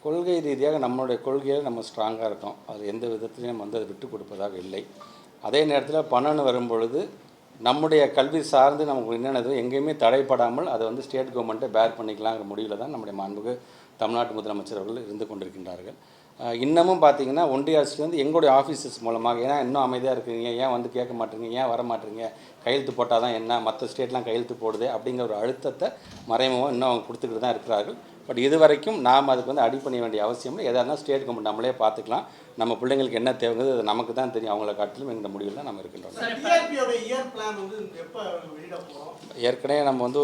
கொள்கை ரீதியாக நம்மளுடைய கொள்கையில் நம்ம ஸ்ட்ராங்காக இருக்கோம். அது எந்த விதத்துலையும் நம்ம வந்து அதை விட்டு கொடுப்பதாக இல்லை. அதே நேரத்தில் பணம்னு வரும்பொழுது நம்முடைய கல்வி சார்ந்து நமக்கு என்னென்னது எங்கேயுமே தடைப்படாமல் அதை வந்து ஸ்டேட் கவர்மெண்ட்டை பேர் பண்ணிக்கலாங்கிற முடிவில் தான் நம்முடைய மாண்புமிகு தமிழ்நாட்டு முதலமைச்சர் அவர்கள் இருந்து கொண்டிருக்கின்றார்கள். இன்னமும் பார்த்தீங்கன்னா ஒன்றிய அரசு வந்து எங்களுடைய ஆஃபீஸஸ் மூலமாக ஏன்னா இன்னும் அமைதியாக இருக்கிறீங்க, ஏன் வந்து கேட்க மாட்டேங்க, ஏன் வர மாட்டேங்க, கையெழுத்து போட்டால் தான் என்ன, மற்ற ஸ்டேட்லாம் கையெழுத்து போடுது அப்படிங்கிற ஒரு அழுத்தத்தை மறைமுகமாக இன்னும் அவங்க கொடுத்துக்கிட்டு தான் இருக்கிறார்கள். பட் இது வரைக்கும் நாம் அதுக்கு வந்து அடி பண்ண வேண்டிய அவசியம் இல்லை. எதாக இருந்தாலும் ஸ்டேட் கவர்மெண்ட் நம்மளே பார்த்துக்கலாம். நம்ம பிள்ளைங்களுக்கு என்ன தேவைங்கிறது அது நமக்கு தான் தெரியும். அவங்கள காட்டிலும் எங்கள் முடிவில் தான் நம்ம இருக்கின்றோம். ஏற்கனவே நம்ம வந்து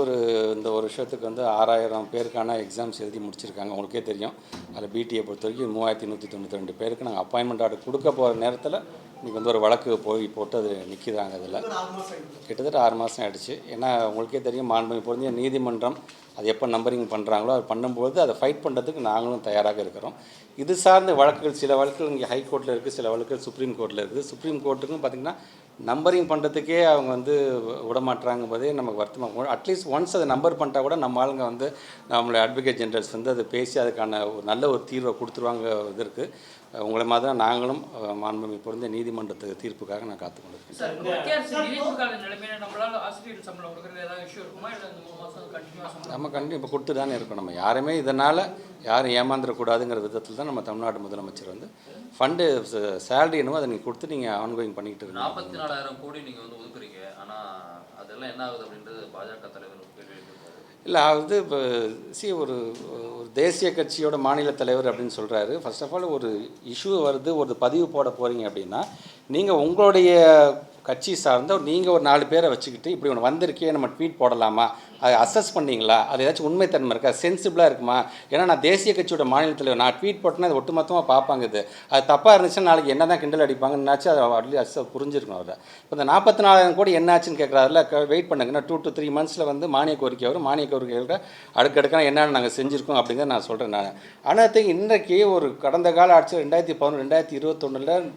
இந்த ஒரு வருஷத்துக்கு வந்து 6000 பேருக்கான எக்ஸாம்ஸ் எழுதி முடிச்சிருக்காங்க. உங்களுக்கே தெரியும். அதில் பிடிஏ பொறுத்த வரைக்கும் 3192 பேருக்கு நாங்கள் அப்பாயின்மெண்ட் ஆர்டர் கொடுக்க போகிற நேரத்தில் இன்றைக்கி வந்து ஒரு வழக்கு போட்டு அது நிற்கிறாங்க. அதில் கிட்டத்தட்ட 6 மாதம் ஆகிடுச்சு. ஏன்னா உங்களுக்கே தெரியும், மாண்புமிகு பொருந்திய நீதிமன்றம் அது எப்போ நம்பரிங் பண்ணுறாங்களோ அது பண்ணும்போது அதை ஃபைட் பண்ணுறதுக்கு நாங்களும் தயாராக இருக்கிறோம். இது சார்ந்த வழக்குகள் சில வழக்குகள் இங்கே ஹைகோர்ட்டில் இருக்குது, சில வழக்குகள் சுப்ரீம் கோர்ட்டில் இருக்குது. சுப்ரீம் கோர்ட்டுக்கும் பார்த்திங்கன்னா நம்பரிங் பண்ணுறதுக்கே அவங்க வந்து விடமாட்டுறாங்கும் போதே நமக்கு வருத்தமாக. அட்லீஸ்ட் ஒன்ஸ் அதை நம்பர் பண்ணிட்டா கூட நம்ம ஆளுங்க வந்து நம்மளுடைய அட்வொகேட் ஜெனரல்ஸ் வந்து அதை பேசி அதுக்கான ஒரு நல்ல ஒரு தீர்வை கொடுத்துருவாங்க. இதற்கு உங்களை மாதிரி தான் நாங்களும் மாண்புமிகு பொருந்த நீதிமன்றத்துக்கு தீர்ப்புக்காக நான் காத்துக்கொண்டிருக்கேன். நம்ம கண்டிப்பாக இப்போ கொடுத்து தானே இருக்கோம். நம்ம யாருமே இதனால் யாரும் ஏமாந்துடக்கூடாதுங்கிற விதத்தில் தான் நம்ம தமிழ்நாடு முதலமைச்சர் வந்து ஃபண்டு சேலரி என்னவோ அதை நீங்கள் கொடுத்து நீங்கள் ஆன்கோயிங் பண்ணிக்கிட்டு இருக்கீங்க. 44,000 கோடி நீங்கள் வந்து ஒதுக்குறீங்க, ஆனால் அதெல்லாம் என்ன ஆகுது அப்படின்றது பாஜக தலைவர் கேள்வி. இல்லை அது இப்போ ஒரு தேசிய கட்சியோட மாநில தலைவர் அப்படின்னு சொல்கிறாரு. ஃபர்ஸ்ட் ஆஃப் ஆல் ஒரு இஷ்யூ வருது, ஒரு பதிவு போட போகிறீங்க அப்படின்னா நீங்கள் உங்களுடைய கட்சி சார்ந்த நீங்கள் ஒரு 4 பேரை வச்சுக்கிட்டு இப்படி ஒன்று வந்திருக்கே நம்ம ட்வீட் போடலாமா, அதை அசஸ் பண்ணிங்களா, அது ஏதாச்சும் உண்மைத்தன்மை இருக்கா, சென்சிபிளாக இருக்குமா? ஏன்னா நான் தேசிய கட்சியோட மாநில தலைவர், நான் ட்வீட் போட்டேன்னா அது ஒட்டுமொத்தமாக பார்ப்பாங்க. அது தப்பாக இருந்துச்சுன்னா நாளைக்கு என்ன தான் கிண்டல் அடிப்பாங்கன்னாச்சு அதை அட்லீஸ்ட் புரிஞ்சிருக்கணும். அதை இப்போ இந்த 44,000 கோடி என்னாச்சுன்னு கேட்குறாருல, வெயிட் பண்ணுங்கன்னா 2 to 3 months வந்து மானிய கோரிக்கை வரும். மானிய கோரிக்கையோட அடுக்கடுக்கான என்னென்னு நாங்கள் செஞ்சுருக்கோம் அப்படிங்கிறத நான் சொல்கிறேன். நான் ஆனால் இன்றைக்கி ஒரு கடந்த கால ஆட்சி 2011 2021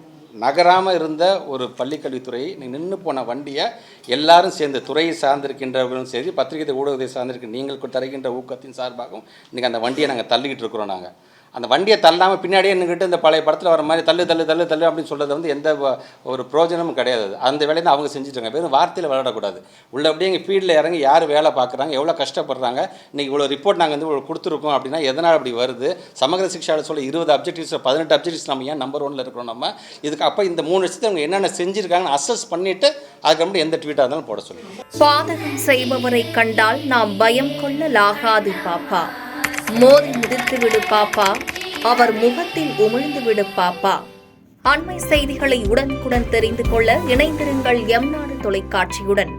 நகராமல் இருந்த ஒரு பள்ளிக்கல்வித்துறையை நின்று போன வண்டியை எல்லாரும் சேர்ந்து துறையை சார்ந்திருக்கின்றவர்களும் சரி, பத்திரிகை ஊடகத்தை சார்ந்திருக்க நீங்கள் தருகின்ற ஊக்கத்தின் சார்பாகவும் இன்றைக்கி அந்த வண்டியை நாங்கள் தள்ளிக்கிட்டு இருக்கிறோம். நாங்கள் அந்த வண்டியை தள்ளாமல் பின்னாடியே நின்றுக்கிட்டு இந்த பழைய படத்தில் வர மாதிரி தள்ளு தள்ளு தள்ளு தள்ளு அப்படின்னு சொல்கிறது வந்து எந்த ஒரு பிரயோஜனமும் கிடையாது. அந்த வேலையை தான் அவங்க செஞ்சுட்டாங்க. வெறும் வார்த்தையில் விளையாடக்கூடாது. உள்ள அப்படியே எங்கள் ஃபீல்டில் இறங்கி யார் வேலை பார்க்குறாங்க, எவ்வளோ கஷ்டப்படுறாங்க, இன்றைக்கி இவ்வளோ ரிப்போர்ட் நாங்கள் வந்து கொடுத்துருக்கோம் அப்படின்னா எதனால் அப்படி வருது? சமகர சிக்ஷாவில் சொல்ல 20 அப்ஜெக்டிவ்ஸ் 18 அப்ஜெக்டிவ்ஸ் நம்ம ஏன் நம்பர் 1 இருக்கிறோம்? நம்ம இதுக்கு அப்போ இந்த 3 வருஷத்தை அவங்க என்னென்ன செஞ்சுருக்காங்கன்னு அசஸ் பண்ணிவிட்டு அதுக்கப்புறம் எந்த ட்வீட்டாக இருந்தாலும் போட சொல்லுங்கள். பாதகம் செய்பவரை கண்டால் நாம் பயம் கொள்ளலாகாது பாப்பா, மோதி மிதித்து விடு பாப்பா, அவர் முகத்தில் உமிழ்ந்து விடு பாப்பா. அண்மை செய்திகளை உடனுக்குடன் தெரிந்து கொள்ள இணைந்திருங்கள் எம் நாடு தொலைக்காட்சியுடன்.